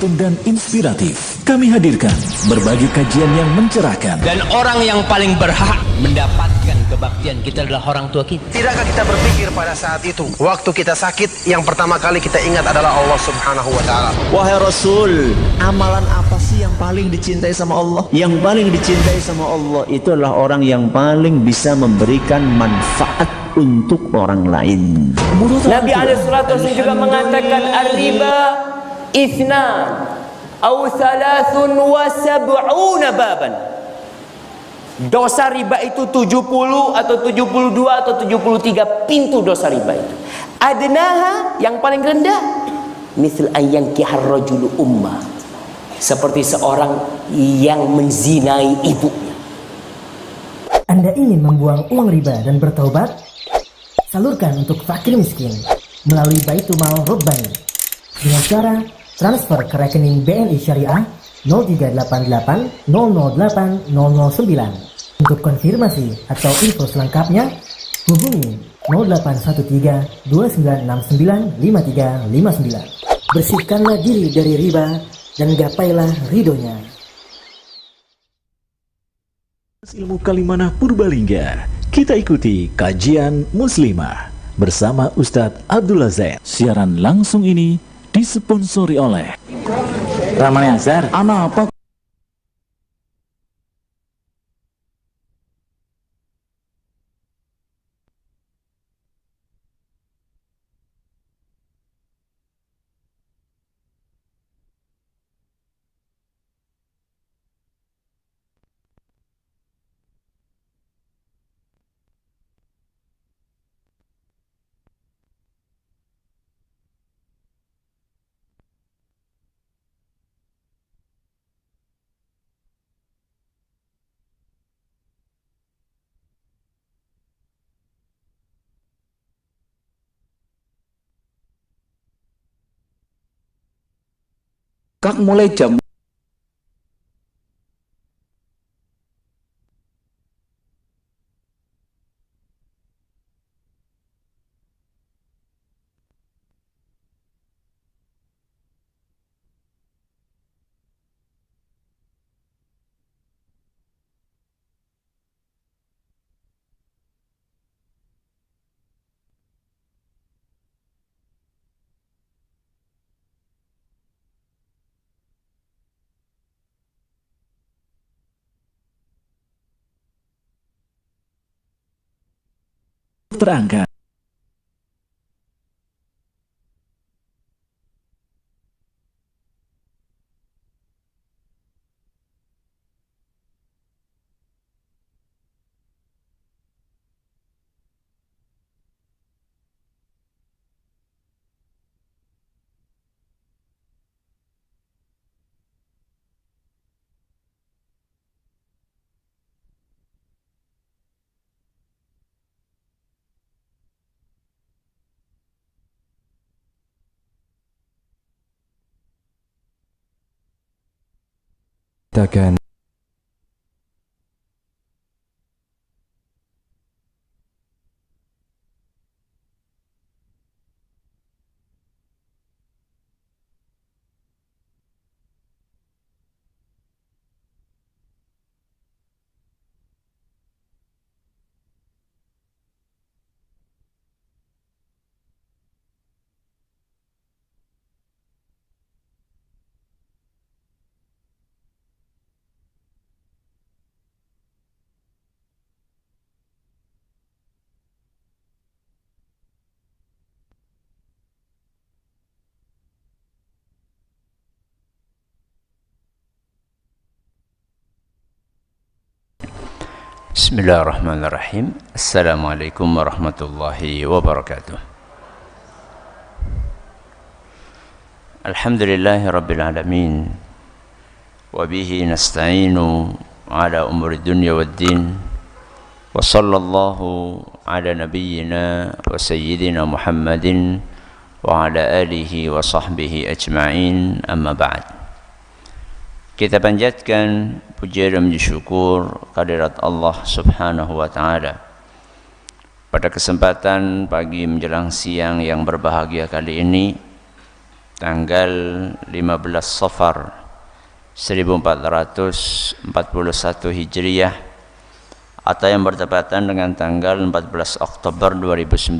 santun dan inspiratif. Kami hadirkan berbagai kajian yang mencerahkan. Dan orang yang paling berhak mendapatkan kebaktian kita adalah orang tua kita. Tidakkah kita berpikir pada saat itu, waktu kita sakit, yang pertama kali kita ingat adalah Allah Subhanahu wa Ta'ala. Wahai Rasul, amalan apa sih yang paling dicintai sama Allah? Yang paling dicintai sama Allah itu adalah orang yang paling bisa memberikan manfaat untuk orang lain. Nabi SAW juga mengatakan ar-riba ithnan aw thalathun wa sab'una baban. Dosa riba itu 70 atau 72 atau 73 pintu dosa riba itu. Adnaha yang paling rendah misal ayyan kihar rajulu ummah, seperti seorang yang menzinai ibunya. Anda ingin membuang uang riba dan bertaubat? Salurkan untuk fakir miskin melalui Baitul Mal Rabbani dengan cara transfer ke rekening BNI Syariah 0388 008 009. Untuk konfirmasi atau info selengkapnya hubungi 0813 2969 5359. Bersihkanlah diri dari riba dan gapailah ridhonya. Ilmu Kalimanah Purbalingga. Kita ikuti kajian Muslimah bersama Ustadz Abdullah Zain. Siaran langsung ini disponsori oleh Ramani Azhar. Anak apa? Kak mulai jam terangkat. Katakan Bismillahirrahmanirrahim. Assalamualaikum warahmatullahi wabarakatuh. Alhamdulillahi rabbil alamin. Wabihi nasta'inu ala umuri dunya waddin. Wa sallallahu ala nabiyyina wa sayyidina Muhammadin wa ala alihi wa sahbihi ajma'in, amma ba'd. Kita panjatkan puja dan puji syukur kehadirat Allah Subhanahu wa Ta'ala. Pada kesempatan pagi menjelang siang yang berbahagia kali ini, tanggal 15 Safar 1441 Hijriah atau yang bertepatan dengan tanggal 14 Oktober 2019.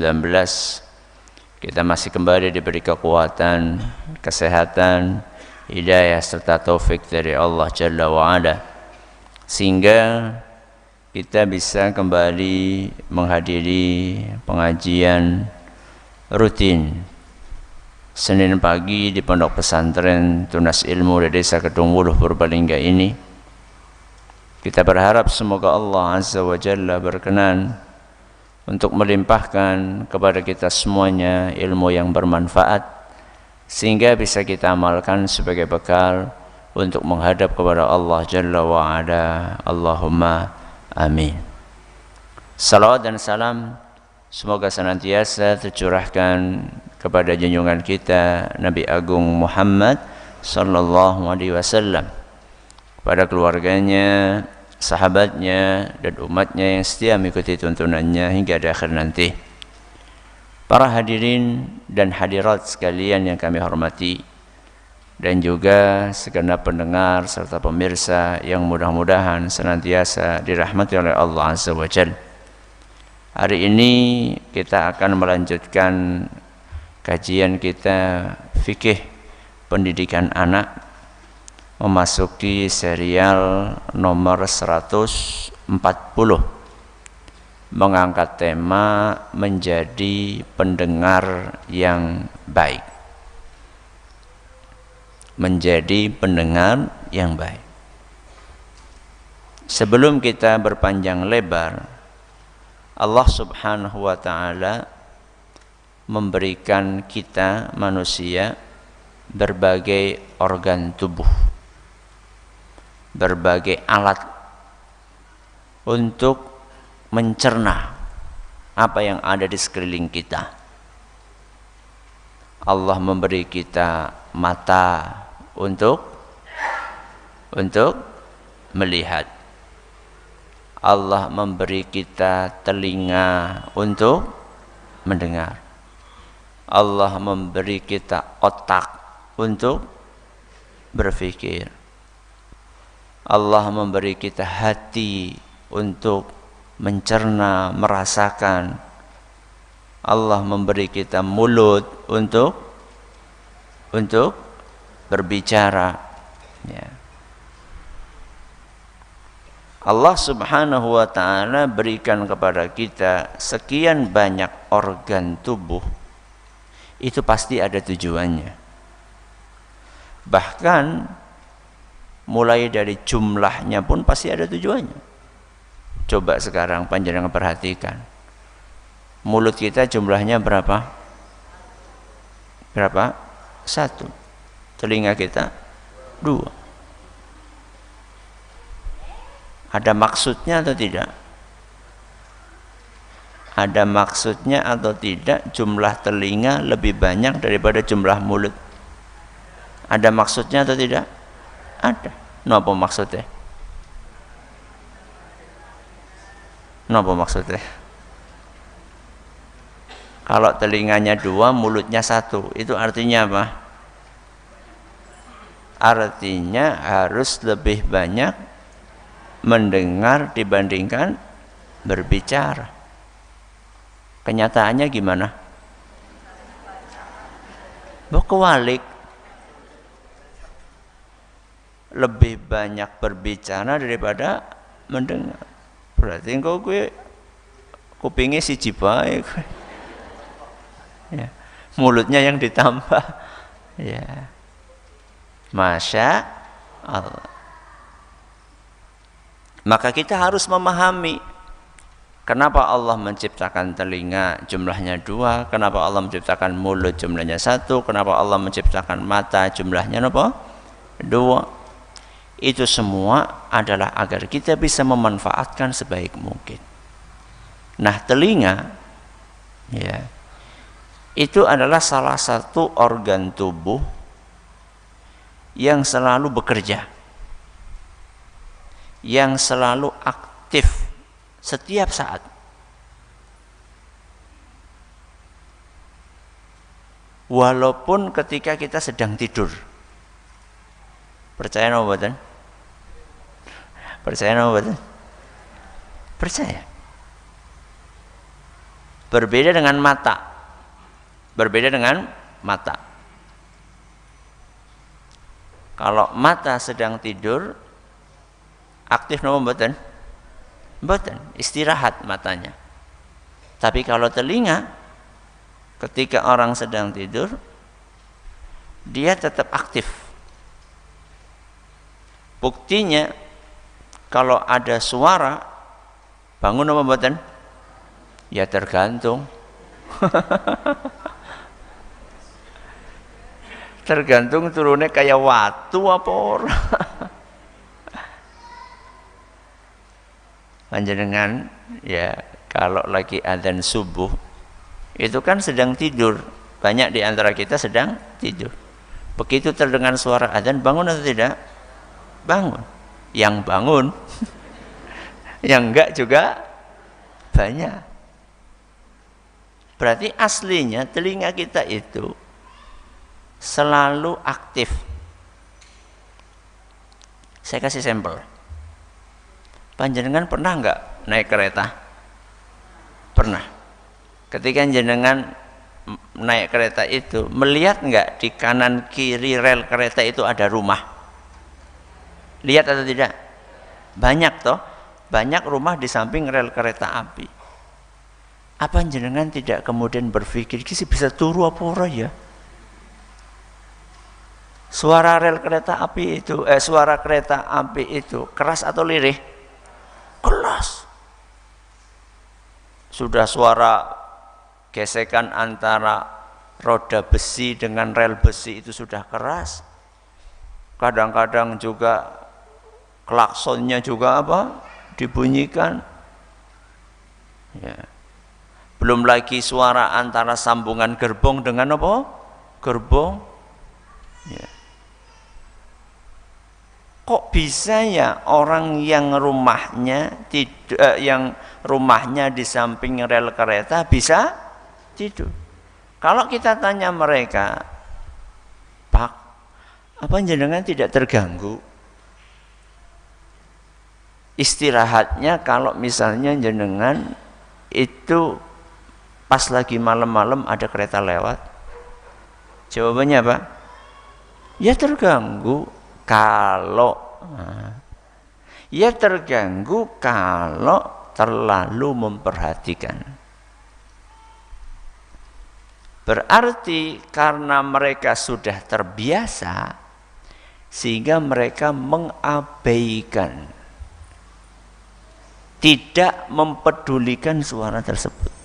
Kita masih kembali diberi kekuatan, kesehatan, hidayah serta taufik dari Allah Jalla wa'ala, sehingga kita bisa kembali menghadiri pengajian rutin Senin pagi di Pondok Pesantren Tunas Ilmu di Desa Kedungwuluh Purbalingga ini. Kita berharap semoga Allah Azza wa Jalla berkenan untuk melimpahkan kepada kita semuanya ilmu yang bermanfaat, sehingga bisa kita amalkan sebagai bekal untuk menghadap kepada Allah Jalla wa'ala. Allahumma amin. Salawat dan salam semoga senantiasa tercurahkan kepada junjungan kita Nabi Agung Muhammad sallallahu alaihi wasallam, kepada keluarganya, sahabatnya, dan umatnya yang setia mengikuti tuntunannya hingga di akhir nanti. Para hadirin dan hadirat sekalian yang kami hormati, dan juga segenap pendengar serta pemirsa yang mudah-mudahan senantiasa dirahmati oleh Allah Azza wa Jalla. Hari ini kita akan melanjutkan kajian kita fikih pendidikan anak, memasuki serial nomor 140, mengangkat tema menjadi pendengar yang baik. Menjadi pendengar yang baik. Sebelum kita berpanjang lebar, Allah Subhanahu wa ta'ala memberikan kita manusia berbagai organ tubuh, berbagai alat untuk mencerna apa yang ada di sekeliling kita. Allah memberi kita mata untuk melihat. Allah memberi kita telinga untuk mendengar. Allah memberi kita otak untuk berpikir. Allah memberi kita hati untuk mencerna, merasakan. Allah memberi kita mulut untuk berbicara. Ya. Allah Subhanahu wa ta'ala berikan kepada kita sekian banyak organ tubuh, itu pasti ada tujuannya. Bahkan mulai dari jumlahnya pun pasti ada tujuannya. Coba sekarang panjenengan perhatikan, mulut kita jumlahnya berapa? Berapa? 1. Telinga kita 2. Ada maksudnya atau tidak? Ada maksudnya atau tidak jumlah telinga lebih banyak daripada jumlah mulut? Ada maksudnya atau tidak? Ada. Napa maksudnya? Napa maksudnya? Kalau telinganya 2, mulutnya 1, itu artinya apa? Artinya harus lebih banyak mendengar dibandingkan berbicara. Kenyataannya gimana? Kewalik. Lebih banyak berbicara daripada mendengar. Berarti engkau gue kupingnya siji bae. Ya. Mulutnya yang ditambah. Ya. Masya Allah. Maka kita harus memahami kenapa Allah menciptakan telinga jumlahnya 2, kenapa Allah menciptakan mulut jumlahnya 1, kenapa Allah menciptakan mata jumlahnya 2. Itu semua adalah agar kita bisa memanfaatkan sebaik mungkin. Nah, telinga ya, itu adalah salah satu organ tubuh yang selalu bekerja, yang selalu aktif setiap saat. walaupun ketika kita sedang tidur. Percaya apa mboten? Percaya apa mboten? Percaya. Berbeda dengan mata. Berbeda dengan mata. Kalau mata sedang tidur, aktif napa mboten? Mboten, istirahat matanya. Tapi kalau telinga, ketika orang sedang tidur, dia tetap aktif. Buktinya, kalau ada suara, bangun apa mboten? Ya tergantung. Tergantung turunnya kayak watu apa ora. Panjenengan ya kalau lagi adzan subuh itu kan sedang tidur. Banyak di antara kita sedang tidur. Begitu terdengar suara adzan, bangun atau tidak? Bangun. Yang bangun, yang enggak juga banyak. Berarti aslinya telinga kita itu selalu aktif. Saya kasih sampel. Panjenengan pernah enggak naik kereta? Pernah. Ketika jenengan naik kereta itu, melihat enggak di kanan kiri rel kereta itu ada rumah? Lihat atau tidak? Banyak toh, banyak rumah di samping rel kereta api. Apa jenengan tidak kemudian berpikir, kisi bisa turu apa ora ya? Suara rel kereta api itu, suara kereta api itu keras atau lirih? Keras. Sudah suara gesekan antara roda besi dengan rel besi itu sudah keras. Kadang-kadang juga klaksonnya juga apa? Dibunyikan. Ya. Belum lagi suara antara sambungan gerbong dengan apa? Gerbong. Ya. Kok bisa ya orang yang rumahnya yang rumahnya di samping rel kereta bisa tidur? Kalau kita tanya mereka, Pak, apa jenengan tidak terganggu istirahatnya kalau misalnya jenengan itu pas lagi malam-malam ada kereta lewat? Jawabannya apa? Ya terganggu kalau terlalu memperhatikan. Berarti karena mereka sudah terbiasa sehingga mereka mengabaikan, tidak mempedulikan suara tersebut.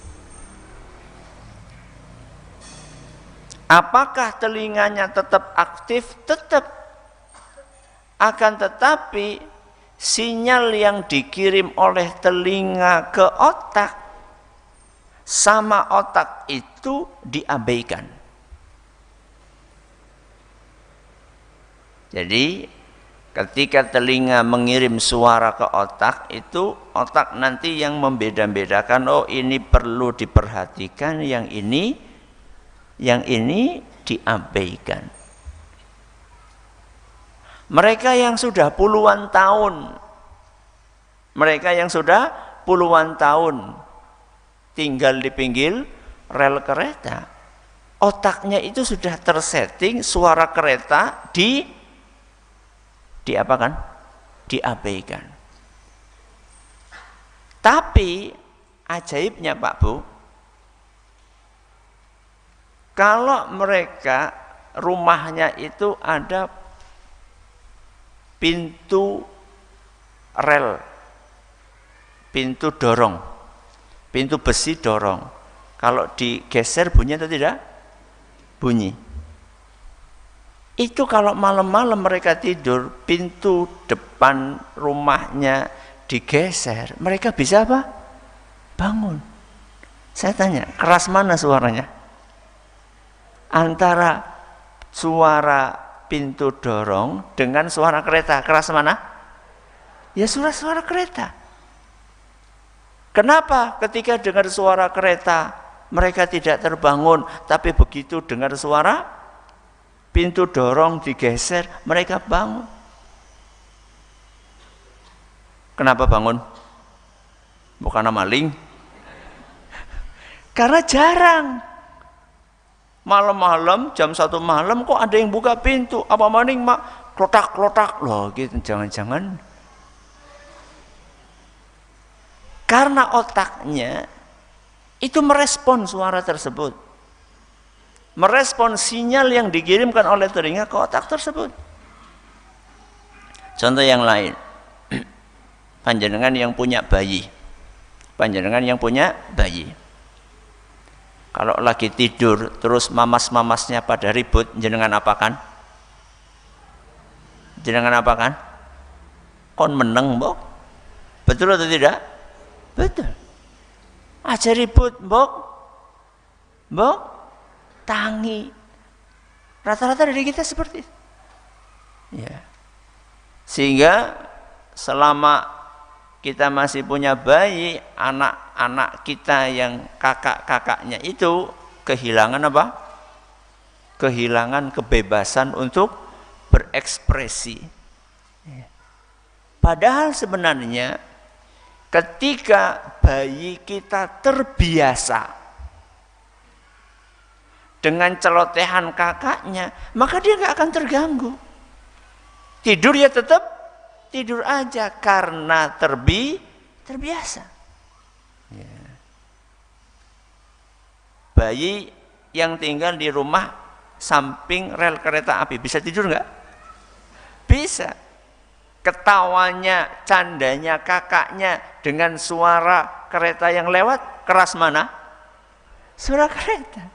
Apakah telinganya tetap aktif? Tetap. Akan tetapi sinyal yang dikirim oleh telinga ke otak sama otak itu diabaikan. Jadi ketika telinga mengirim suara ke otak, itu otak nanti yang membeda-bedakan, oh ini perlu diperhatikan, yang ini diabaikan. Mereka yang sudah puluhan tahun tinggal di pinggir rel kereta, otaknya itu sudah tersetting suara kereta diapakan? Diabaikan. Tapi ajaibnya Pak Bu, kalau mereka rumahnya itu ada pintu rel, pintu dorong, pintu besi dorong. Kalau digeser bunyi atau tidak? Bunyi. Itu kalau malam-malam mereka tidur, pintu depan rumahnya digeser, mereka bisa apa? Bangun. Saya tanya, keras mana suaranya? Antara suara pintu dorong dengan suara kereta, keras mana? Ya suara kereta. Kenapa ketika dengar suara kereta mereka tidak terbangun, tapi begitu dengar suara pintu dorong digeser, mereka bangun. Kenapa bangun? Bukan maling. Karena jarang. Malam-malam jam 1 malam kok ada yang buka pintu. Apa maning mak? Klotak-klotak. Loh gitu, jangan-jangan. Karena otaknya itu merespon suara tersebut. Merespon sinyal yang dikirimkan oleh telinga ke otak tersebut. Contoh yang lain. Panjenengan yang punya bayi. Panjenengan yang punya bayi. Kalau lagi tidur terus mamas-mamasnya pada ribut, jenengan apakan? Jenengan apakan? Kon meneng, Mbok. Betul atau tidak? Betul. Aja ribut, Mbok. Mbok, tangi. Rata-rata dari kita seperti itu. Ya. Sehingga selama kita masih punya bayi, anak-anak kita yang kakak-kakaknya itu kehilangan apa? Kehilangan kebebasan untuk berekspresi. Padahal sebenarnya ketika bayi kita terbiasa dengan celotehan kakaknya, maka dia nggak akan terganggu. Tidur ya tetap tidur aja karena terbiasa. Ya. Bayi yang tinggal di rumah samping rel kereta api bisa tidur nggak? Bisa. Ketawanya, candanya kakaknya dengan suara kereta yang lewat, keras mana? Suara kereta.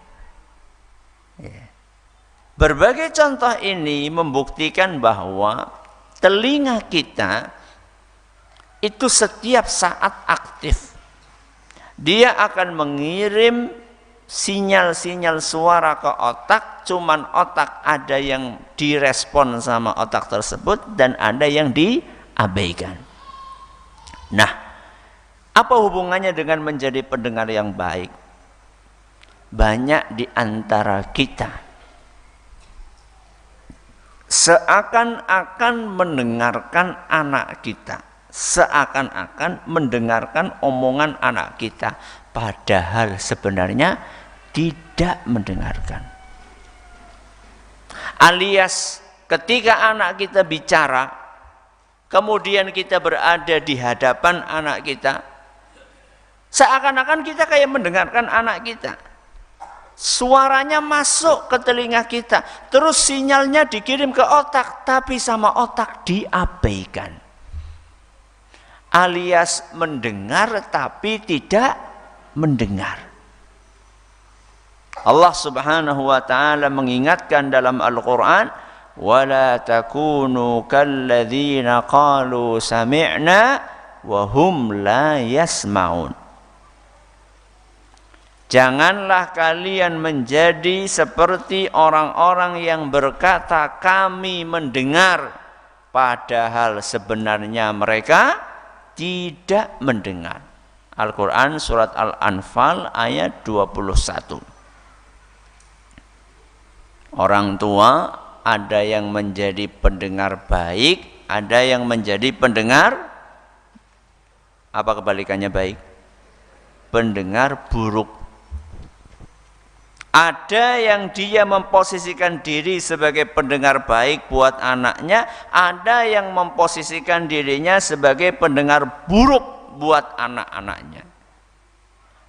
Ya. Berbagai contoh ini membuktikan bahwa telinga kita itu setiap saat aktif. Dia akan mengirim sinyal-sinyal suara ke otak, cuman otak ada yang direspon sama otak tersebut dan ada yang diabaikan. Nah, apa hubungannya dengan menjadi pendengar yang baik? Banyak di antara kita seakan-akan mendengarkan anak kita, seakan-akan mendengarkan omongan anak kita, padahal sebenarnya tidak mendengarkan. Alias ketika anak kita bicara, kemudian kita berada di hadapan anak kita, seakan-akan kita kayak mendengarkan anak kita. Suaranya masuk ke telinga kita, terus sinyalnya dikirim ke otak, tapi sama otak diabaikan. Alias mendengar tapi tidak mendengar. Allah Subhanahu wa taala mengingatkan dalam Al-Qur'an, "Wala takunu kalladzina qalu sami'na wa hum la yasma'un." Janganlah kalian menjadi seperti orang-orang yang berkata kami mendengar, padahal sebenarnya mereka tidak mendengar. Al-Quran surat Al-Anfal ayat 21. Orang tua ada yang menjadi pendengar baik, ada yang menjadi pendengar, apa kebalikannya baik? Pendengar buruk. Ada yang dia memposisikan diri sebagai pendengar baik buat anaknya, ada yang memposisikan dirinya sebagai pendengar buruk buat anak-anaknya.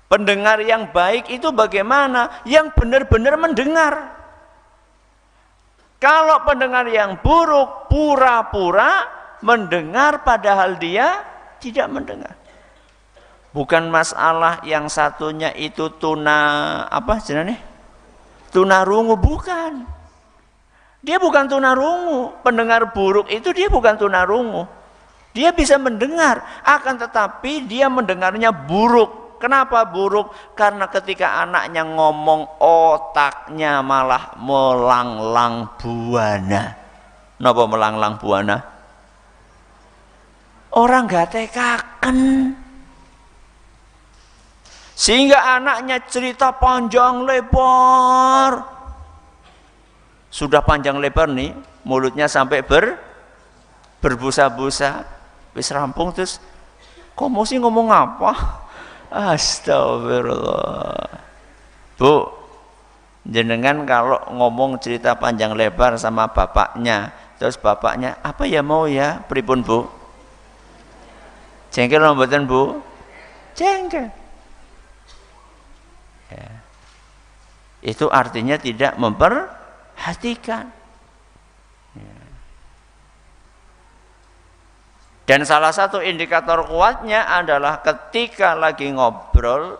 Pendengar yang baik itu bagaimana? Yang benar-benar mendengar. Kalau pendengar yang buruk pura-pura mendengar padahal dia tidak mendengar. Bukan masalah yang satunya itu tunarungu, bukan. Dia bukan tunarungu. Pendengar buruk itu dia bukan tunarungu. Dia bisa mendengar, akan tetapi dia mendengarnya buruk. Kenapa buruk? Karena ketika anaknya ngomong, otaknya malah melanglang buana. Napa melanglang buana? Orang gak tekaken. Sehingga anaknya cerita panjang lebar. Sudah panjang lebar nih, mulutnya sampai berbusa-busa. Wis rampung terus, kamu sih ngomong apa? Astagfirullah. Bu, jenengan kalau ngomong cerita panjang lebar sama bapaknya, terus bapaknya, apa ya mau ya, pripun Bu? Jengkel apa mboten Bu? Jengkel. Ya. Itu artinya tidak memperhatikan. Ya. Dan salah satu indikator kuatnya adalah ketika lagi ngobrol,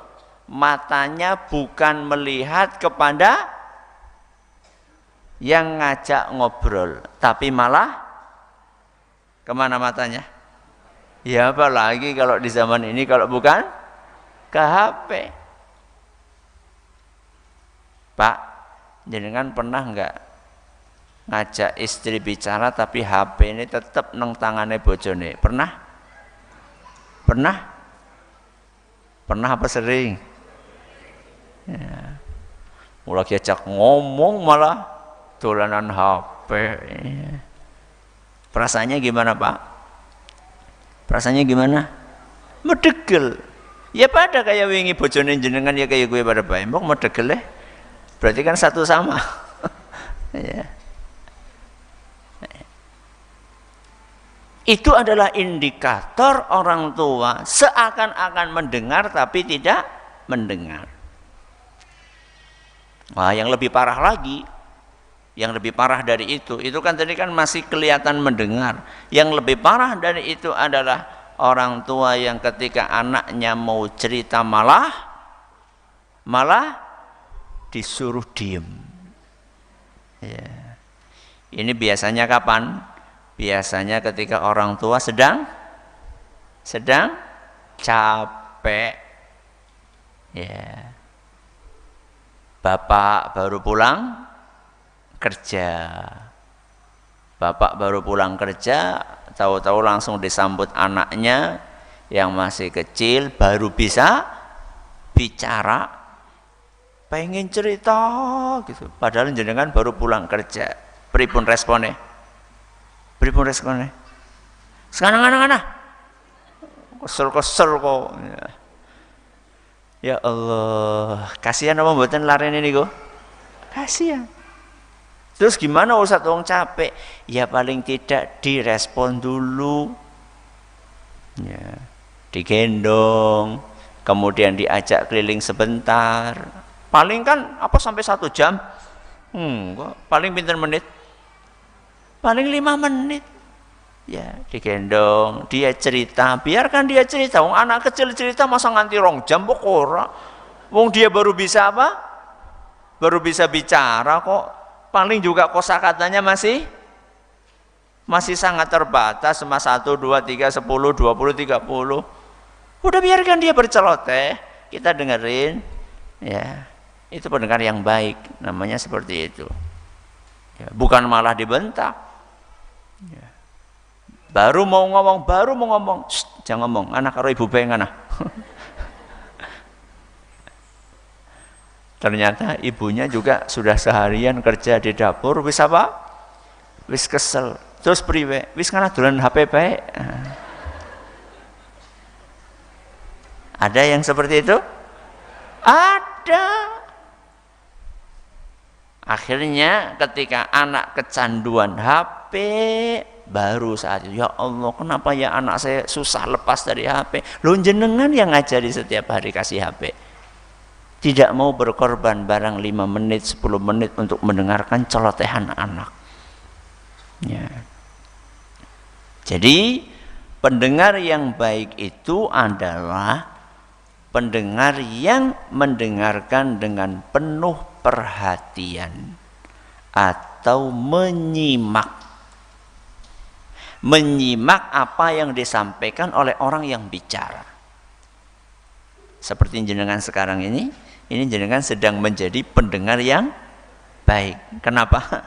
matanya bukan melihat kepada yang ngajak ngobrol, tapi malah kemana matanya? Ya apalagi kalau di zaman ini kalau bukan ke HP. Pak, jenengan pernah enggak ngajak istri bicara tapi HP ini tetap nang tangane bojone? Pernah? Pernah? Pernah apa sering? Ya. Mulai diajak ngomong malah dolanan HP. Ya. Perasaannya gimana Pak? Perasaannya gimana? Medegel. Ya pada kayak wingi bojone jenengan ya kayak gue pada bae. Mbok medegel berarti kan satu sama. Ya. Itu adalah indikator orang tua seakan-akan mendengar tapi tidak mendengar. Wah, yang lebih parah lagi, yang lebih parah dari itu kan tadi kan masih kelihatan mendengar. Yang lebih parah dari itu adalah orang tua yang ketika anaknya mau cerita malah disuruh diem. Ya. Ini biasanya kapan? Biasanya ketika orang tua sedang capek. Ya. Bapak baru pulang kerja. Bapak baru pulang kerja, tahu-tahu langsung disambut anaknya yang masih kecil, baru bisa bicara, pengen cerita gitu. Padahal jenengan baru pulang kerja. Pripun responnya? Pripun responnya? Sekarang anak-anak kesel kok. Ya Allah, kasihan apa mboten larene niku? Kasihan. Terus gimana Ustaz wong capek? Ya paling tidak direspon dulu. Ya, digendong, kemudian diajak keliling sebentar. Paling kan apa sampai 1 jam? Paling pinter menit? Paling 5 menit. Ya, digendong, dia cerita, biarkan dia cerita. Wong anak kecil cerita masa nganti 2 jam kok ora. Wong dia baru bisa apa? Baru bisa bicara kok. Paling juga kosakatanya masih sangat terbatas, cuma 1, 2, 3, 10, 20, 30. Udah biarkan dia berceloteh, kita dengerin. Ya, itu pendengar yang baik, namanya seperti itu. Ya, bukan malah dibentak. Ya. Baru mau ngomong, jangan ngomong, anak karo ibu bae ngana. Ternyata ibunya juga sudah seharian kerja di dapur, wis apa? Wis kesel. Terus priwe? Wis ngana dolan HP bae. Ada yang seperti itu? Ada. Akhirnya ketika anak kecanduan HP, baru saat itu, ya Allah, kenapa ya anak saya susah lepas dari HP? Loh jenengan yang ngajari setiap hari kasih HP. Tidak mau berkorban barang 5 menit, 10 menit untuk mendengarkan celotehan anak. Ya. Jadi pendengar yang baik itu adalah pendengar yang mendengarkan dengan penuh perhatian atau menyimak apa yang disampaikan oleh orang yang bicara. Seperti jenengan sekarang ini jenengan sedang menjadi pendengar yang baik. Kenapa?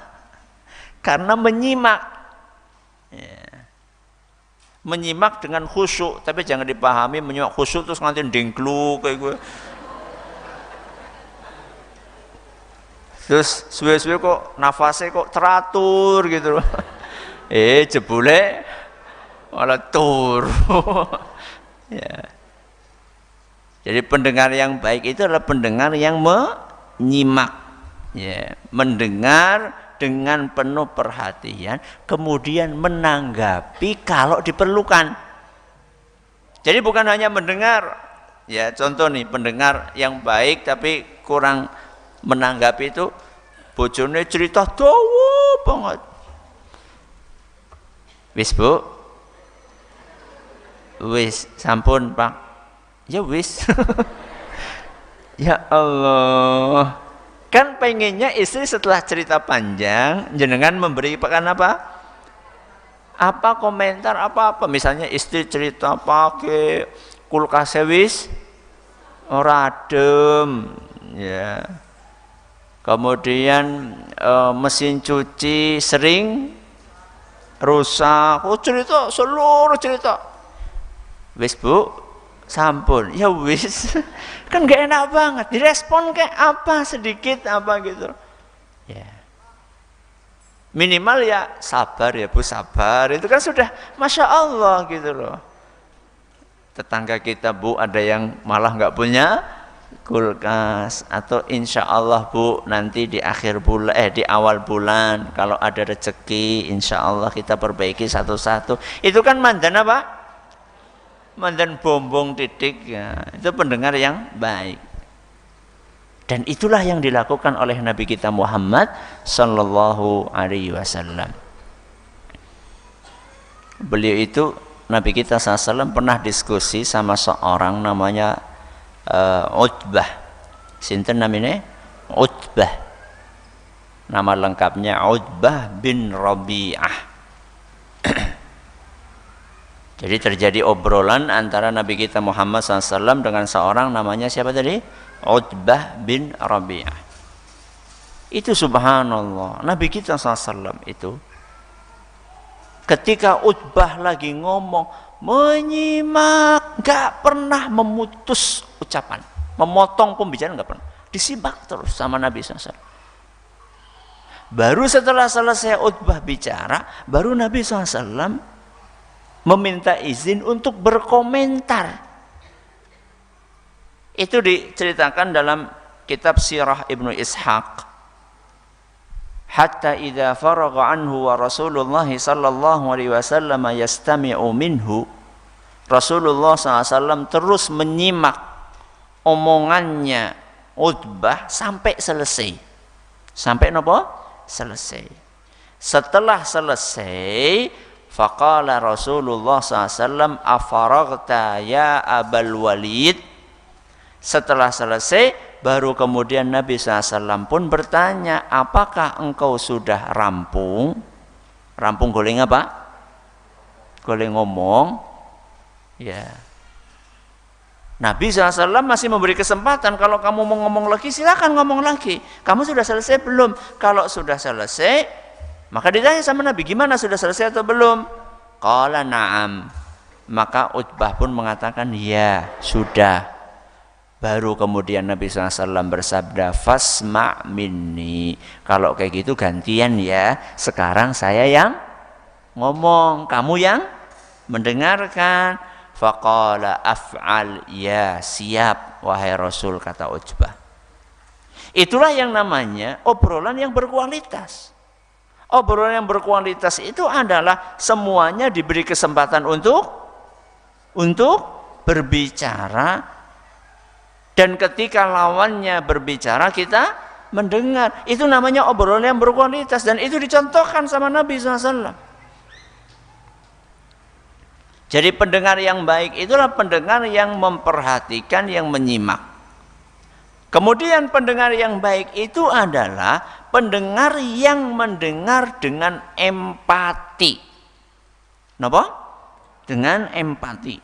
Karena menyimak. Ya. Menyimak dengan khusyuk, tapi jangan dipahami menyimak khusyuk terus nganti dengklu kayak gue. Terus suwe-suwe kok nafasnya kok teratur gitu loh. Jebule malah tur. Ya. Jadi pendengar yang baik itu adalah pendengar yang menyimak, ya, mendengar dengan penuh perhatian, kemudian menanggapi kalau diperlukan. Jadi bukan hanya mendengar, ya contoh nih pendengar yang baik tapi kurang menanggapi itu, bojone cerita dawa banget. Wis Bu, wis sampun Pak, ya wis. Ya Allah, kan pengennya istri setelah cerita panjang jenengan memberikan apa komentar apa misalnya istri cerita pakai kulkas wis ora adem, ya. Kemudian mesin cuci sering rusak. Cerita seluruh cerita. Wis Bu, sampun. Ya wis. Kan gak enak banget. Direspon kayak apa sedikit apa gitu. Ya. Minimal ya sabar ya Bu, sabar. Itu kan sudah Masya Allah gitu loh. Tetangga kita Bu ada yang malah nggak punya kulkas, atau insya Allah Bu nanti di akhir bulan di awal bulan kalau ada rezeki insya Allah kita perbaiki satu-satu. Itu kan mandan apa? Mandan bombong titik ya. Itu pendengar yang baik. Dan itulah yang dilakukan oleh Nabi kita Muhammad sallallahu alaihi wasallam. Beliau itu Nabi kita SAW pernah diskusi sama seorang namanya Utbah. Sinten namanya? Utbah. Nama lengkapnya Utbah bin Rabi'ah. Jadi terjadi obrolan antara Nabi kita Muhammad SAW dengan seorang namanya siapa tadi? Utbah bin Rabi'ah. Itu subhanallah, Nabi kita SAW itu ketika Utbah lagi ngomong, menyimak, gak pernah memutus ucapan, memotong pembicaraan gak pernah, disimak terus sama Nabi SAW. Baru setelah selesai Utbah bicara, baru Nabi SAW meminta izin untuk berkomentar. Itu diceritakan dalam kitab Sirah Ibnu Ishaq. Hatta idza faragha anhu wa Rasulullah sallallahu alaihi wasallam yastami'u minhu. Rasulullah SAW terus menyimak omongannya Utbah sampai selesai. Sampai napa? Selesai. Setelah selesai, faqala Rasulullah SAW, afaraghta ya Abul Walid. Setelah selesai, baru kemudian Nabi SAW pun bertanya, apakah engkau sudah rampung? Rampung goleng apa? Goleng ngomong. Ya. Nabi SAW masih memberi kesempatan, kalau kamu mau ngomong lagi silakan ngomong lagi. Kamu sudah selesai belum? Kalau sudah selesai, maka ditanya sama Nabi, gimana sudah selesai atau belum? Qala na'am. Maka Utbah pun mengatakan, ya sudah. Baru kemudian Nabi SAW bersabda, fasma' minni. Kalau kayak gitu gantian ya. Sekarang saya yang ngomong, kamu yang mendengarkan. Faqala af'al, ya siap wahai Rasul, kata Utbah. Itulah yang namanya obrolan yang berkualitas. Obrolan yang berkualitas itu adalah semuanya diberi kesempatan untuk berbicara. Dan ketika lawannya berbicara, kita mendengar. Itu namanya obrolan yang berkualitas. Dan itu dicontohkan sama Nabi SAW. Jadi pendengar yang baik itulah pendengar yang memperhatikan, yang menyimak. Kemudian pendengar yang baik itu adalah pendengar yang mendengar dengan empati. Kenapa? Dengan empati.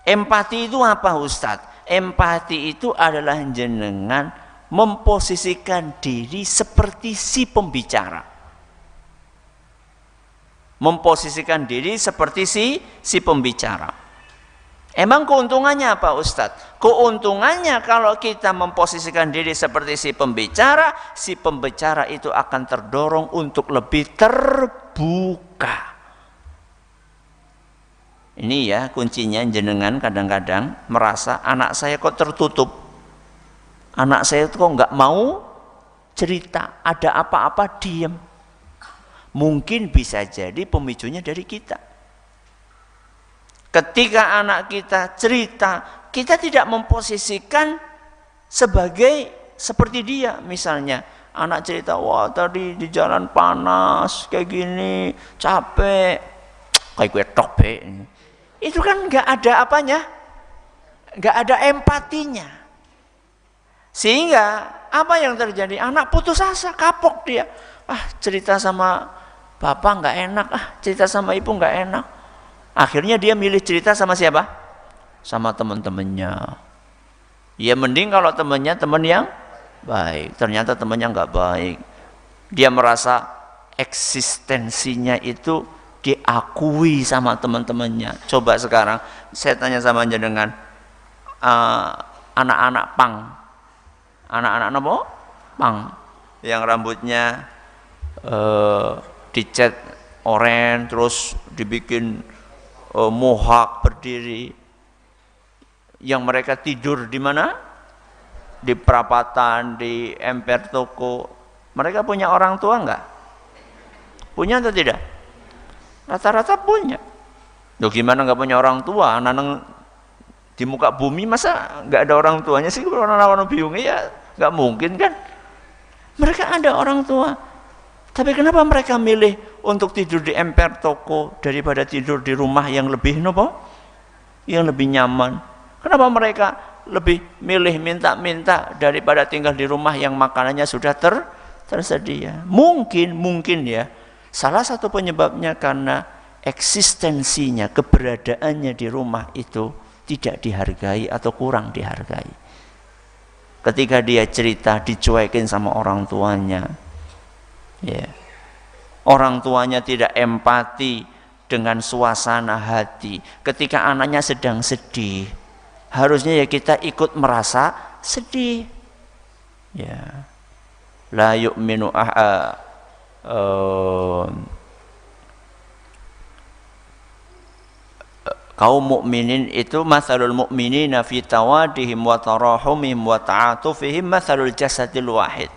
Empati itu apa Ustadz? Empati itu adalah jenengan memposisikan diri seperti si pembicara. Memposisikan diri seperti si pembicara. Emang keuntungannya apa Ustadz? Keuntungannya kalau kita memposisikan diri seperti si pembicara itu akan terdorong untuk lebih terbuka. Ini ya kuncinya, jenengan kadang-kadang merasa anak saya kok tertutup. Anak saya kok nggak mau cerita, ada apa-apa diam. Mungkin bisa jadi pemicunya dari kita. Ketika anak kita cerita, kita tidak memposisikan seperti dia. Misalnya anak cerita, wah tadi di jalan panas kayak gini, capek, kayak gue topek. Itu kan nggak ada apanya, nggak ada empatinya. Sehingga apa yang terjadi? Anak putus asa, kapok dia. Cerita sama bapak nggak enak, cerita sama ibu nggak enak. Akhirnya dia milih cerita sama siapa? Sama teman-temannya. Ya mending kalau temannya teman yang baik. Ternyata temannya nggak baik. Dia merasa eksistensinya itu diakui sama teman-temannya. Coba sekarang saya tanya sama jenengan, anak-anak pang, anak-anak apa? Pang, yang rambutnya dicat oranye, terus dibikin mohak berdiri, yang mereka tidur di mana? Di perapatan, di emper toko. Mereka punya orang tua enggak? Punya atau tidak? Rata-rata punya. Loh gimana enggak punya orang tua? Anak di muka bumi masa enggak ada orang tuanya sih? Orang-orang bingung ya, enggak mungkin kan? Mereka ada orang tua. Tapi kenapa mereka milih untuk tidur di emper toko daripada tidur di rumah yang lebih yang lebih nyaman? Kenapa mereka lebih milih minta-minta daripada tinggal di rumah yang makanannya sudah tersedia? Mungkin ya, salah satu penyebabnya karena eksistensinya, keberadaannya di rumah itu tidak dihargai atau kurang dihargai. Ketika dia cerita, dicuekin sama orang tuanya. Ya. Orang tuanya tidak empati dengan suasana hati. Ketika anaknya sedang sedih, harusnya ya kita ikut merasa sedih. Ya. La yu'minu kaum mukminin itu matsalul mukminina fi tawadihim wa tarahumihim wa ta'atufihim matsalul jasadil wahid.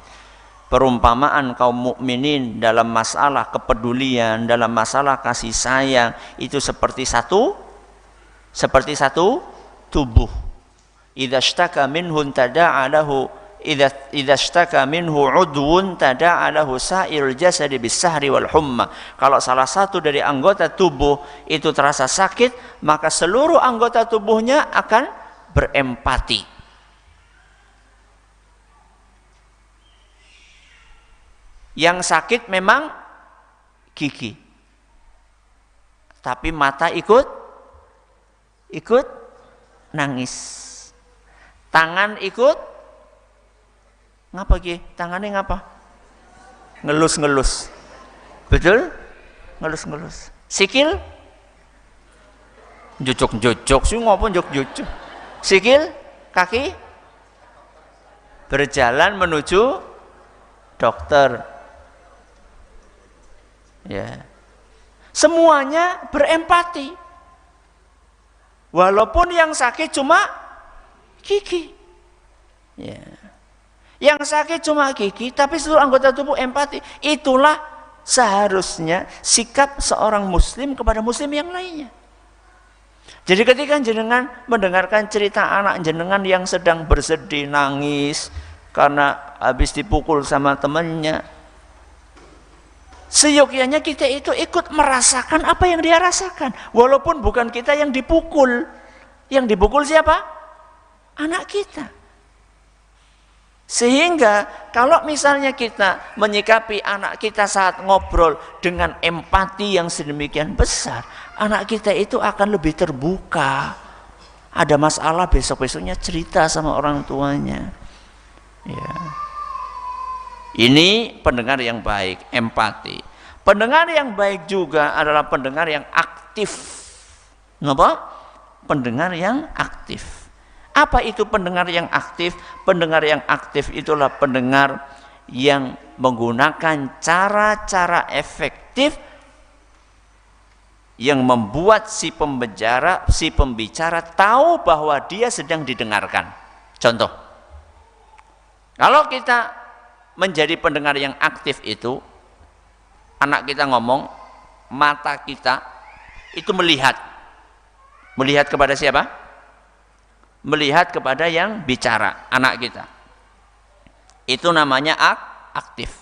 Perumpamaan kaum mukminin dalam masalah kepedulian, dalam masalah kasih sayang itu seperti satu tubuh. Idza ishtaka minhu tada'a lahu idza ishtaka minhu 'udwun tada'a lahu sa'irul jasadi bis-sahri wal humma. Kalau salah satu dari anggota tubuh itu terasa sakit, maka seluruh anggota tubuhnya akan berempati. Yang sakit memang gigi, tapi mata ikut nangis, tangan ikut ngapa Ki? Tangannya ngapa? Ngelus-ngelus, betul? Ngelus-ngelus. Sikil jujuk-jujuk sih, ngapa jujuk-jujuk? Sikil, kaki berjalan menuju dokter. Ya. Semuanya berempati. Walaupun yang sakit cuma gigi. Ya. Yang sakit cuma gigi, tapi seluruh anggota tubuh empati. Itulah seharusnya sikap seorang muslim kepada muslim yang lainnya. Jadi ketika jenengan mendengarkan cerita anak jenengan yang sedang bersedih, nangis karena habis dipukul sama temannya, seyogyanya kita itu ikut merasakan apa yang dia rasakan, walaupun bukan kita yang dipukul. Yang dipukul siapa? Anak kita. Sehingga kalau misalnya kita menyikapi anak kita saat ngobrol dengan empati yang sedemikian besar, anak kita itu akan lebih terbuka. Ada masalah besok-besoknya cerita sama orang tuanya. Ya. Ini pendengar yang baik, empati. Pendengar yang baik juga adalah pendengar yang aktif. Kenapa? Pendengar yang aktif. Apa itu pendengar yang aktif? Pendengar yang aktif itulah pendengar yang menggunakan cara-cara efektif yang membuat si pembicara tahu bahwa dia sedang didengarkan. Contoh, kalau kita menjadi pendengar yang aktif itu, anak kita ngomong, mata kita itu melihat. Melihat kepada siapa? Melihat kepada yang bicara, anak kita. Itu namanya aktif.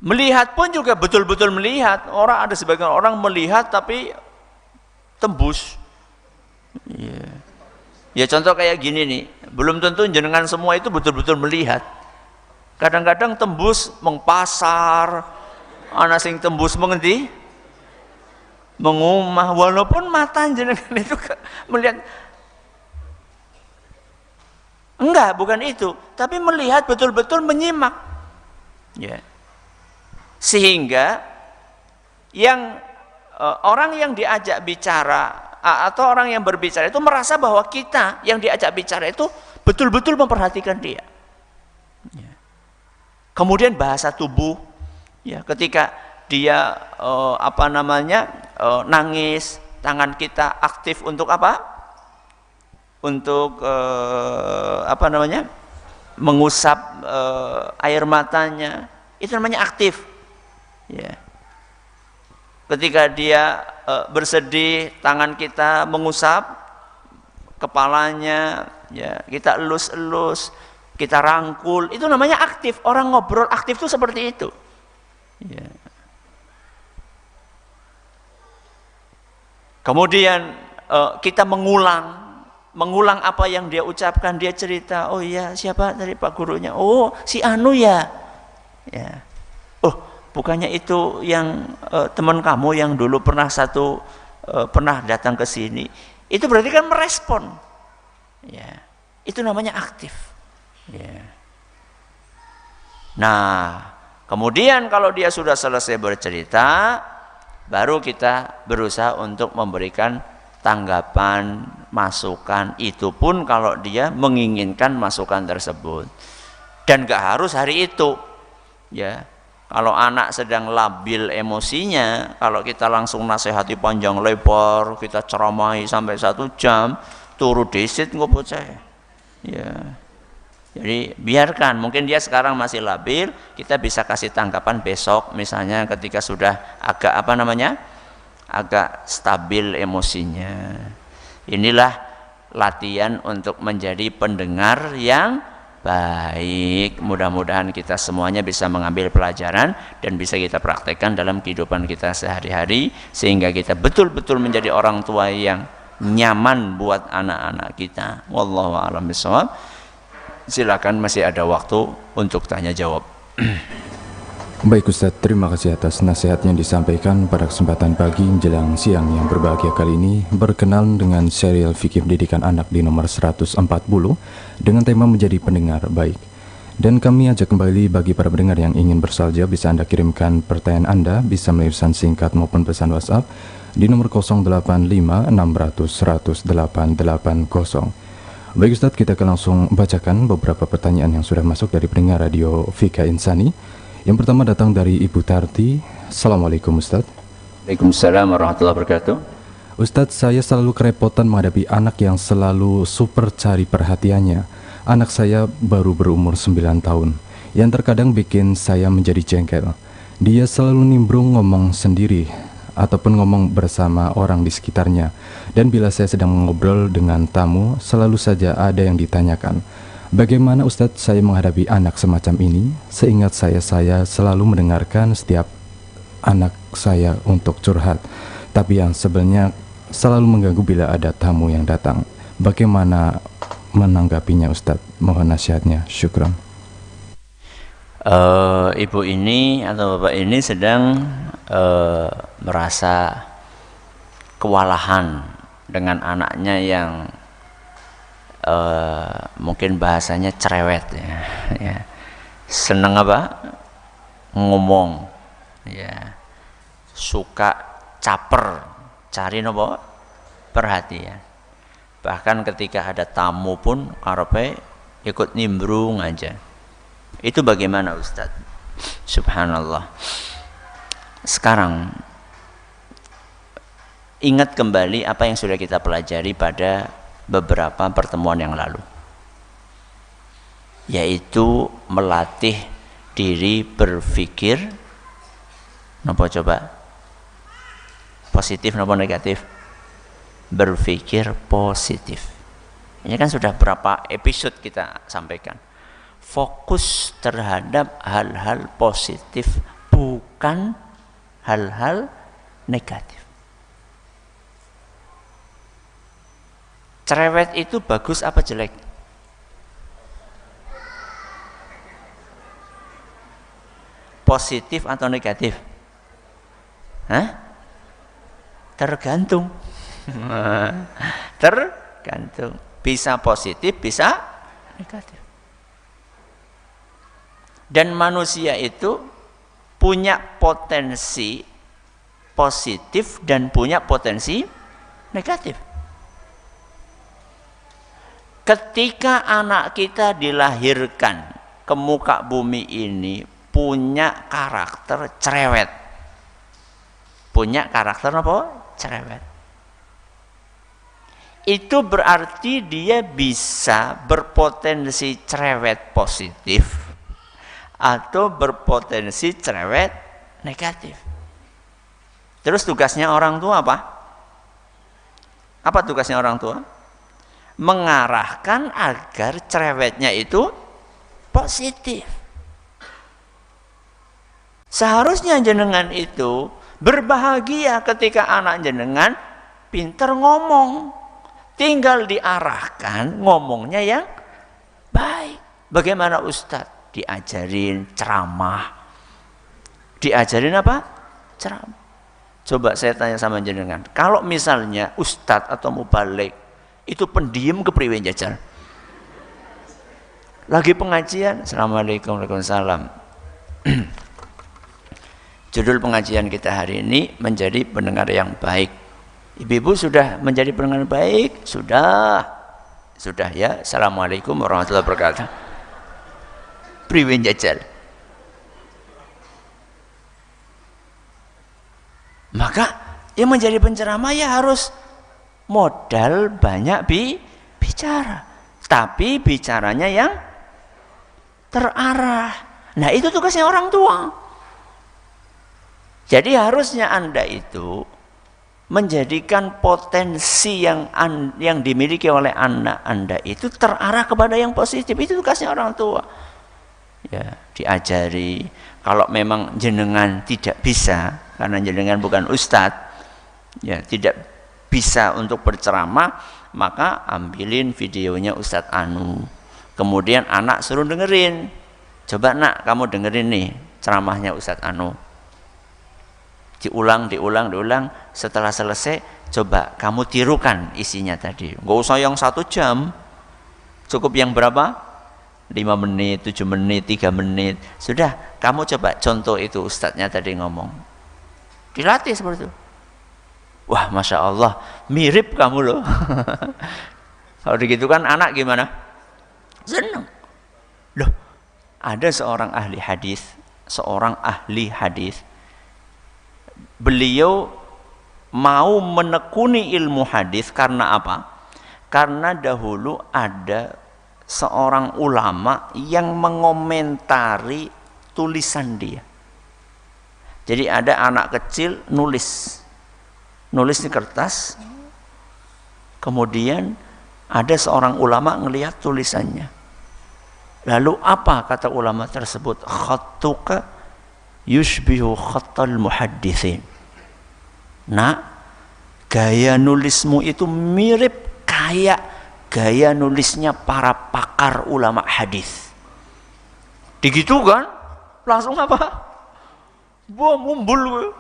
Melihat pun juga betul-betul melihat. Ada sebagian orang melihat tapi tembus. Ya contoh kayak gini nih, belum tentu jenengan semua itu betul-betul melihat. Kadang-kadang tembus mengpasar, ana sing tembus mengendi? Mengumah, walaupun mata jenengan itu melihat. Enggak, bukan itu, tapi melihat betul-betul menyimak. Ya. Sehingga yang orang yang diajak bicara atau orang yang berbicara itu merasa bahwa kita yang diajak bicara itu betul-betul memperhatikan dia. Ya. Kemudian bahasa tubuh, ya, ketika dia nangis, tangan kita aktif untuk apa? Untuk mengusap air matanya, itu namanya aktif. Ya. Ketika dia bersedih, tangan kita mengusap kepalanya, ya, kita elus-elus, kita rangkul, itu namanya aktif. Orang ngobrol aktif itu seperti itu. Ya. Kemudian kita mengulang apa yang dia ucapkan, dia cerita, oh iya, siapa dari Pak gurunya? Oh, si Anu ya. Ya. Oh, bukannya itu yang teman kamu yang dulu pernah datang ke sini. Itu berarti kan merespon. Ya. Itu namanya aktif. Ya. Nah, kemudian kalau dia sudah selesai bercerita, baru kita berusaha untuk memberikan tanggapan, masukan. Itu pun kalau dia menginginkan masukan tersebut. Dan gak harus hari itu. Ya, kalau anak sedang labil emosinya, kalau kita langsung nasihati panjang lebar, kita ceramai sampai 1 jam, turu desit nggak bocah. Ya. Jadi biarkan, mungkin dia sekarang masih labil, kita bisa kasih tanggapan besok, misalnya ketika sudah agak agak stabil emosinya. Inilah latihan untuk menjadi pendengar yang baik. Mudah-mudahan kita semuanya bisa mengambil pelajaran dan bisa kita praktekkan dalam kehidupan kita sehari-hari, sehingga kita betul-betul menjadi orang tua yang nyaman buat anak-anak kita. Wallahu a'lam bishawab. Silakan, masih ada waktu untuk tanya jawab. Baik Ustadz, terima kasih atas nasihatnya disampaikan pada kesempatan pagi menjelang siang yang berbahagia kali ini. Berkenan dengan serial Fikih Pendidikan Anak di nomor 140 dengan tema menjadi pendengar baik. Dan kami ajak kembali bagi para pendengar yang ingin bersalja, bisa Anda kirimkan pertanyaan Anda, bisa melalui pesan singkat maupun pesan WhatsApp di nomor 085 600 100 880. Baik Ustadz, kita akan langsung bacakan beberapa pertanyaan yang sudah masuk dari pendengar Radio Fika Insani. Yang pertama datang dari Ibu Tarti. Assalamualaikum Ustadz. Waalaikumsalam warahmatullahi wabarakatuh. Ustadz, saya selalu kerepotan menghadapi anak yang selalu super cari perhatiannya. Anak saya baru berumur 9 tahun, yang terkadang bikin saya menjadi jengkel. Dia selalu nimbrung ngomong sendiri ataupun ngomong bersama orang di sekitarnya. Dan bila saya sedang mengobrol dengan tamu, selalu saja ada yang ditanyakan. Bagaimana Ustadz saya menghadapi anak semacam ini? Seingat saya selalu mendengarkan setiap anak saya untuk curhat, tapi yang sebenarnya selalu mengganggu bila ada tamu yang datang. Bagaimana menanggapinya Ustadz? Mohon nasihatnya. Syukran. Ibu ini atau bapak ini sedang merasa kewalahan dengan anaknya yang mungkin bahasanya cerewet, ya. Seneng apa? Ngomong, ya. Suka caper, cari nopo perhatian. Bahkan ketika ada tamu pun karepe ikut nimbrung aja. Itu bagaimana Ustaz? Subhanallah. Sekarang ingat kembali apa yang sudah kita pelajari pada beberapa pertemuan yang lalu, yaitu melatih diri berpikir napa coba? Positif napa negatif? Berpikir positif. Ini kan sudah berapa episode kita sampaikan. Fokus terhadap hal-hal positif, bukan hal-hal negatif. Cerewet itu bagus apa jelek? Positif atau negatif? Hah? Tergantung. Tergantung. Bisa positif, bisa negatif. Dan manusia itu punya potensi positif dan punya potensi negatif. Ketika anak kita dilahirkan ke muka bumi ini punya karakter cerewet. Punya karakter apa? Cerewet. Itu berarti dia bisa berpotensi cerewet positif atau berpotensi cerewet negatif. Terus tugasnya orang tua apa? Apa tugasnya orang tua? Mengarahkan agar cerewetnya itu positif. Seharusnya jenengan itu berbahagia ketika anak jenengan pinter ngomong. Tinggal diarahkan ngomongnya yang baik. Bagaimana Ustadz? Diajarin ceramah. Diajarin apa? Ceramah. Coba saya tanya sama jenengan. Kalau misalnya Ustadz atau mubalik itu pendiam kepriwe jajal. Lagi pengajian, Assalamualaikum Waalaikumsalam. Judul pengajian kita hari ini menjadi pendengar yang baik. Ibu-ibu sudah menjadi pendengar baik? Sudah ya. Assalamualaikum warahmatullahi wabarakatuh. Priwe jajal. Maka yang menjadi penceramah ya harus modal banyak bicara, tapi bicaranya yang terarah. Nah itu tugasnya orang tua. Jadi harusnya Anda itu menjadikan potensi yang dimiliki oleh anak Anda itu terarah kepada yang positif. Itu tugasnya orang tua. Ya, diajari. Kalau memang jenengan tidak bisa, karena jenengan bukan ustadz, ya tidak bisa untuk berceramah, maka ambilin videonya Ustadz Anu. Kemudian anak suruh dengerin. Coba nak, kamu dengerin nih ceramahnya Ustadz Anu. Diulang. Setelah selesai, coba kamu tirukan isinya tadi. Nggak usah yang 1 jam. Cukup yang berapa? 5 menit, 7 menit, 3 menit. Sudah, kamu coba contoh itu Ustadznya tadi ngomong. Dilatih seperti itu. Wah, Masya Allah, mirip kamu loh. Kalau begitu kan anak gimana? Senang. Loh, ada seorang ahli hadis. Beliau mau menekuni ilmu hadis karena apa? Karena dahulu ada seorang ulama yang mengomentari tulisan dia. Jadi ada anak kecil nulis di kertas, kemudian ada seorang ulama ngelihat tulisannya. Lalu apa kata ulama tersebut? Khattuka yushbihu khattal muhaddithin. Nah, gaya nulismu itu mirip kayak gaya nulisnya para pakar ulama hadis. Digitu kan? Langsung apa? Mumbul.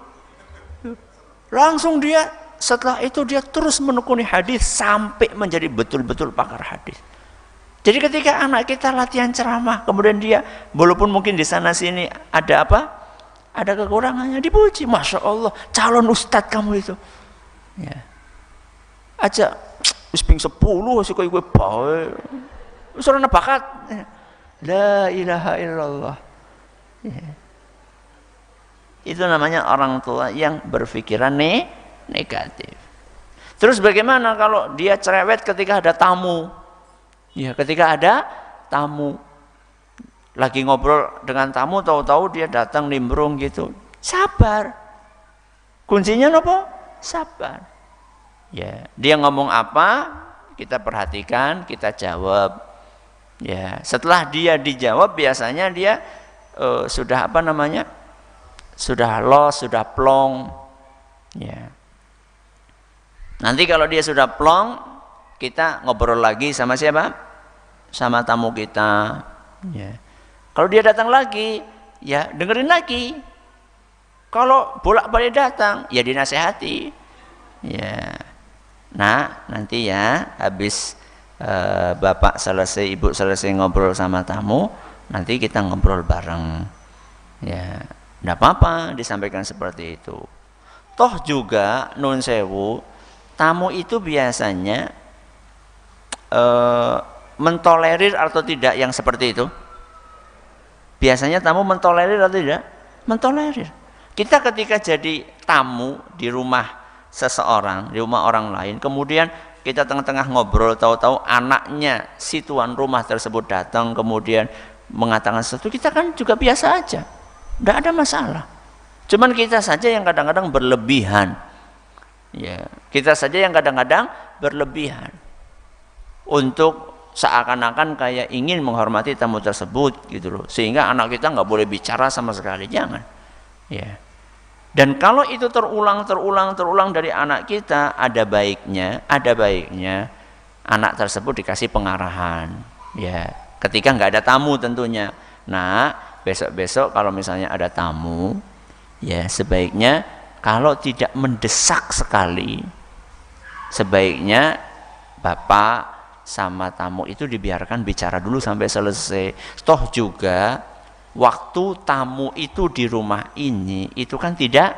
Langsung dia setelah itu dia terus menekuni hadis sampai menjadi betul-betul pakar hadis. Jadi ketika anak kita latihan ceramah, kemudian dia walaupun mungkin di sana sini ada apa? Ada kekurangannya, dipuji. Masya Allah, calon ustadz kamu itu. Ya. aja wis ping 10 sik kowe bae. Wis ora bakat. La ilaha illallah. Ya. Itu namanya orang tua yang berpikiran negatif. Terus bagaimana kalau dia cerewet ketika ada tamu? Ya, ketika ada tamu. Lagi ngobrol dengan tamu, tahu-tahu dia datang nimbrung gitu. Sabar. Kuncinya apa? Sabar. Ya, dia ngomong apa, kita perhatikan, kita jawab. Ya, setelah dia dijawab biasanya dia sudah apa namanya? Sudah los, sudah plong. Ya. Nanti kalau dia sudah plong, kita ngobrol lagi sama siapa? Sama tamu kita. Ya. Kalau dia datang lagi, ya dengerin lagi. Kalau bolak-balik datang, ya dinasehati. Ya. Nah, nanti ya habis bapak selesai, ibu selesai ngobrol sama tamu, nanti kita ngobrol bareng. Ya. Tidak apa-apa disampaikan seperti itu. Toh juga nun sewu, tamu itu biasanya mentolerir atau tidak yang seperti itu? Biasanya tamu mentolerir atau tidak? Mentolerir. Kita ketika jadi tamu di rumah seseorang, di rumah orang lain, kemudian kita tengah-tengah ngobrol, tahu-tahu anaknya si tuan rumah tersebut datang, kemudian mengatakan sesuatu, kita kan juga biasa aja. Tidak ada masalah. Cuman kita saja yang kadang-kadang berlebihan. Ya, kita saja yang kadang-kadang berlebihan. Untuk seakan-akan kayak ingin menghormati tamu tersebut gitu loh. Sehingga anak kita nggak boleh bicara sama sekali, jangan. Ya. Dan kalau itu terulang dari anak kita, ada baiknya anak tersebut dikasih pengarahan. Ya, ketika nggak ada tamu tentunya. Nah, besok-besok kalau misalnya ada tamu, ya sebaiknya kalau tidak mendesak sekali, sebaiknya bapak sama tamu itu dibiarkan bicara dulu sampai selesai. Toh juga waktu tamu itu di rumah ini itu kan tidak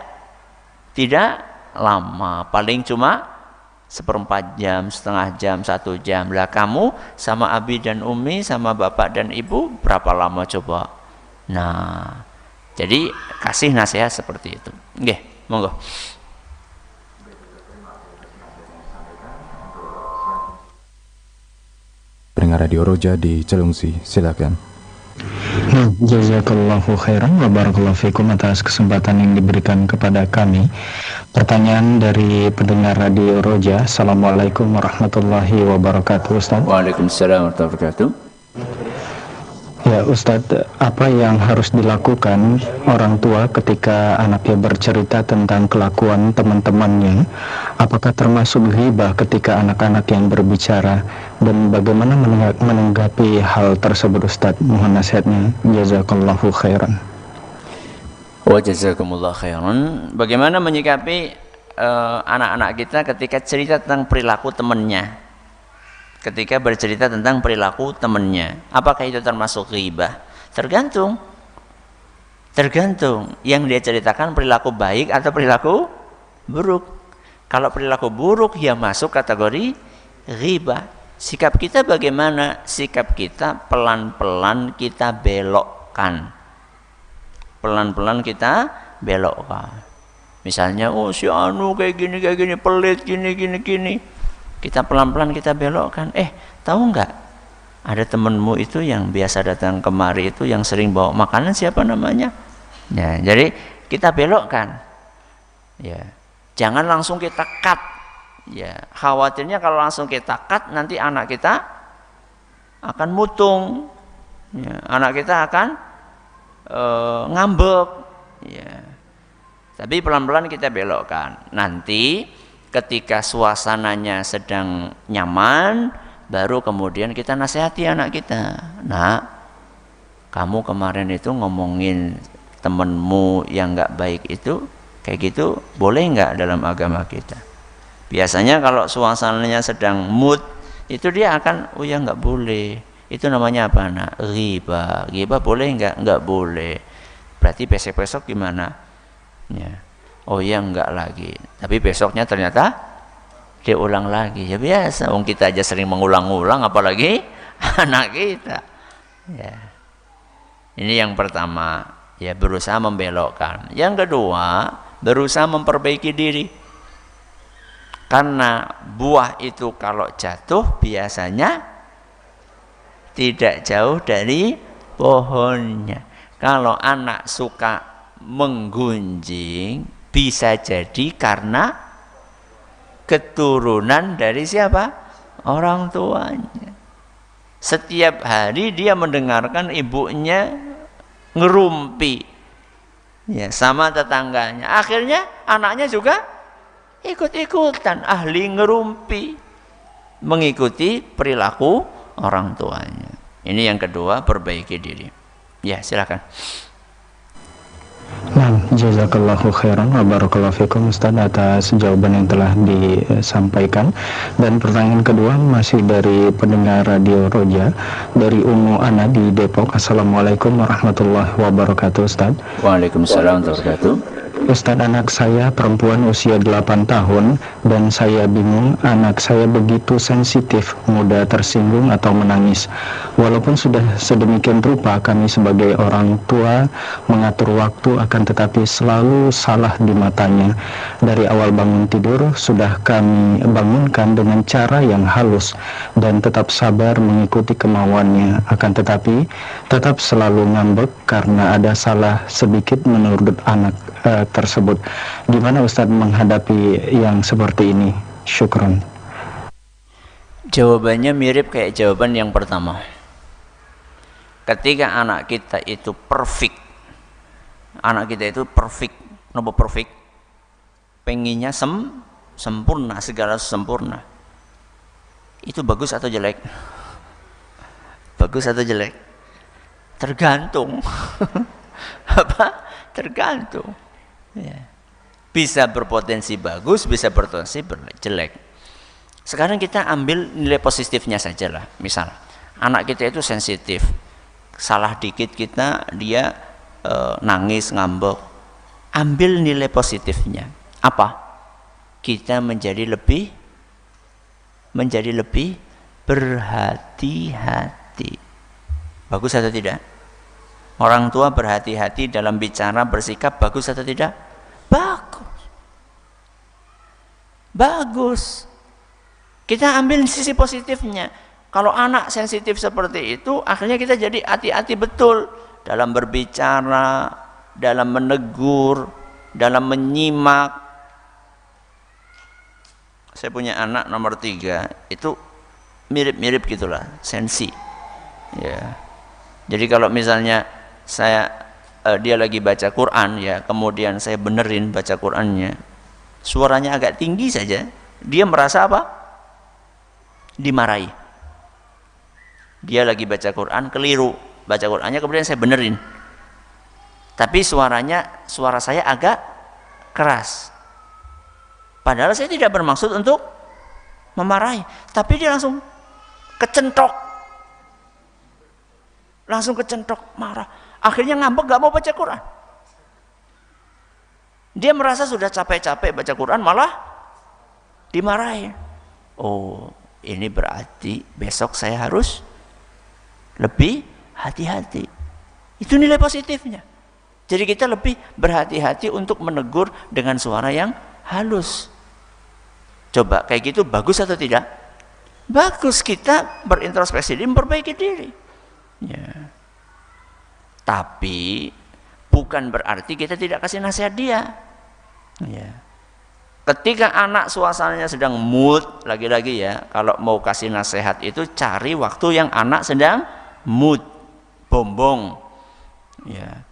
lama, paling cuma 1/4 jam, setengah jam, 1 jam. Lah kamu sama abi dan umi, sama bapak dan ibu berapa lama coba? Nah, jadi kasih nasihat seperti itu. Nggih, monggo. Pendengar Radio Roja di Celungsi, silakan. Jazakallahu khairan wa barakallahu fikum atas kesempatan yang diberikan kepada kami. Pertanyaan dari pendengar Radio Roja. Assalamualaikum warahmatullahi wabarakatuh, Ustaz. Waalaikumsalam warahmatullahi wabarakatuh. Ya Ustadz, apa yang harus dilakukan orang tua ketika anaknya bercerita tentang kelakuan teman-temannya? Apakah termasuk ghibah ketika anak-anak yang berbicara? Dan bagaimana menanggapi hal tersebut Ustadz? Mohon nasihatnya. Jazakallahu khairan. Wa jazakumullah khairan. Bagaimana menyikapi anak-anak kita ketika cerita tentang perilaku temannya? Ketika bercerita tentang perilaku temannya, apakah itu termasuk ghibah? Tergantung yang dia ceritakan perilaku baik atau perilaku buruk. Kalau perilaku buruk ya masuk kategori ghibah. Sikap kita bagaimana? Sikap kita pelan-pelan kita belokkan. Pelan-pelan kita belokkan. Misalnya, oh si anu kayak gini, pelit gini. Kita pelan-pelan kita belokkan. Tahu nggak? Ada temenmu itu yang biasa datang kemari itu yang sering bawa makanan, siapa namanya? Ya, jadi kita belokkan. Ya, jangan langsung kita cut. Ya, khawatirnya kalau langsung kita cut nanti anak kita akan mutung. Ya, anak kita akan ngambek. Ya. Tapi pelan-pelan kita belokkan. Nanti ketika suasananya sedang nyaman, baru kemudian kita nasihati anak kita. Nah, kamu kemarin itu ngomongin temenmu yang nggak baik itu, kayak gitu, boleh nggak dalam agama kita? Biasanya kalau suasananya sedang mood, itu dia akan, oh ya nggak boleh. Itu namanya apa, nak? Ghibah. Ghibah boleh nggak? Nggak boleh. Berarti besok-besok gimana? Ya. Oh ya enggak lagi. Tapi besoknya ternyata diulang lagi. Ya biasa, wong kita aja sering mengulang-ulang, apalagi anak kita. Ya. Ini yang pertama, ya berusaha membelokkan. Yang kedua, berusaha memperbaiki diri. Karena buah itu kalau jatuh biasanya tidak jauh dari pohonnya. Kalau anak suka menggunjing, bisa jadi karena keturunan dari siapa? Orang tuanya. Setiap hari dia mendengarkan ibunya ngerumpi, ya, sama tetangganya. Akhirnya anaknya juga ikut-ikutan ahli ngerumpi, mengikuti perilaku orang tuanya. Ini yang kedua, perbaiki diri. Ya, silakan. Nah, jazakallahu khairan wa barakallahu fikum Ustaz atas jawaban yang telah disampaikan. Dan pertanyaan kedua masih dari pendengar Radio Roja, dari Ummu Ana di Depok. Assalamualaikum warahmatullahi wabarakatuh Ustaz. Waalaikumsalam warahmatullahi wabarakatuh. Ustadz, anak saya perempuan usia 8 tahun dan saya bingung, anak saya begitu sensitif, mudah tersinggung atau menangis. Walaupun sudah sedemikian rupa kami sebagai orang tua mengatur waktu, akan tetapi selalu salah di matanya. Dari awal bangun tidur sudah kami bangunkan dengan cara yang halus dan tetap sabar mengikuti kemauannya, akan tetapi tetap selalu ngambek karena ada salah sedikit menurut anak tersebut. Gimana Ustadz menghadapi yang seperti ini? Syukron. Jawabannya mirip kayak jawaban yang pertama. Ketika anak kita itu perfect, kenapa perfect? Pengennya sempurna, segala sempurna. Itu bagus atau jelek? Bagus atau jelek? Tergantung. Apa? Tergantung. Ya. Bisa berpotensi bagus, bisa berpotensi jelek. Sekarang kita ambil nilai positifnya saja lah. Misal, anak kita itu sensitif, salah dikit dia nangis, ngambek. Ambil nilai positifnya. Apa? Kita menjadi lebih berhati-hati. Bagus atau tidak? Orang tua berhati-hati dalam bicara, bersikap, bagus atau tidak? Bagus. Kita ambil sisi positifnya. Kalau anak sensitif seperti itu, akhirnya kita jadi hati-hati betul dalam berbicara, dalam menegur, dalam menyimak. Saya punya anak nomor 3, itu mirip-mirip gitulah, sensi. Ya. Jadi kalau misalnya dia lagi baca Quran, ya, kemudian saya benerin baca Qurannya, suaranya agak tinggi saja, dia merasa apa? Dimarahi. Dia lagi baca Quran, keliru baca Qurannya, kemudian saya benerin, tapi suara saya agak keras, padahal saya tidak bermaksud untuk memarahi, tapi dia langsung kecentok, marah. Akhirnya ngambek, gak mau baca Quran. Dia merasa sudah capek-capek baca Quran, malah dimarahin. Oh, ini berarti besok saya harus lebih hati-hati. Itu nilai positifnya. Jadi kita lebih berhati-hati untuk menegur dengan suara yang halus. Coba kayak gitu, bagus atau tidak? Bagus, kita berintrospeksi diri, memperbaiki diri. Ya. Tapi bukan berarti kita tidak kasih nasihat dia. Ya. Ketika anak suasananya sedang mood, lagi-lagi ya, kalau mau kasih nasihat itu cari waktu yang anak sedang mood, bombong. Ya.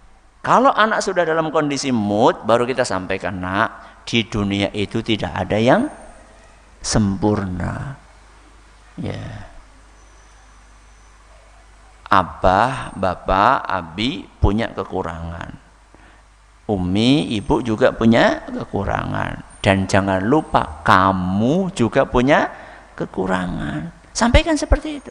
Kalau anak sudah dalam kondisi mood, baru kita sampaikan, nak, di dunia itu tidak ada yang sempurna. Ya. Abah, bapak, abi punya kekurangan. Umi, ibu juga punya kekurangan. Dan jangan lupa, kamu juga punya kekurangan. Sampaikan seperti itu.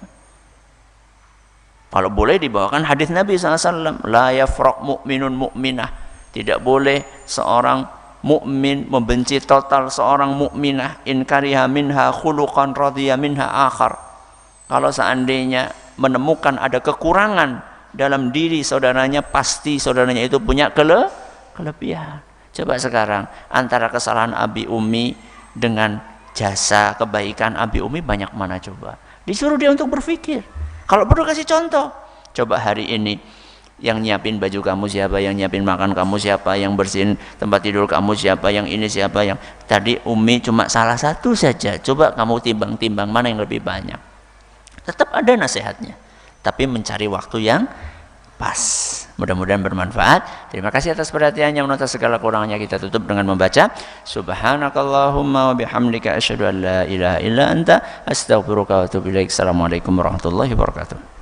Kalau boleh dibawakan hadis Nabi SAW, la yafraq mu'minun mu'minah. Tidak boleh seorang mukmin membenci total seorang mukminah, in kariha minha khuluqan radhiya minha akhar. Kalau seandainya menemukan ada kekurangan dalam diri saudaranya, pasti saudaranya itu punya kelebihan. Coba sekarang antara kesalahan Abi Umi dengan jasa kebaikan Abi Umi banyak mana coba? Disuruh dia untuk berpikir. Kalau perlu kasih contoh. Coba hari ini yang nyiapin baju kamu siapa, yang nyiapin makan kamu siapa, yang bersihin tempat tidur kamu siapa, yang ini siapa, yang tadi Umi cuma salah satu saja. Coba kamu timbang-timbang mana yang lebih banyak. Tetap ada nasihatnya, tapi mencari waktu yang pas. Mudah-mudahan bermanfaat. Terima kasih atas perhatiannya. Menonton segala kurangnya kita tutup dengan membaca Subhanakallahumma wa bihamdika asyhadu an la ilaha illa anta astaghfiruka wa atubu ilaik. Assalamualaikum warahmatullahi wabarakatuh.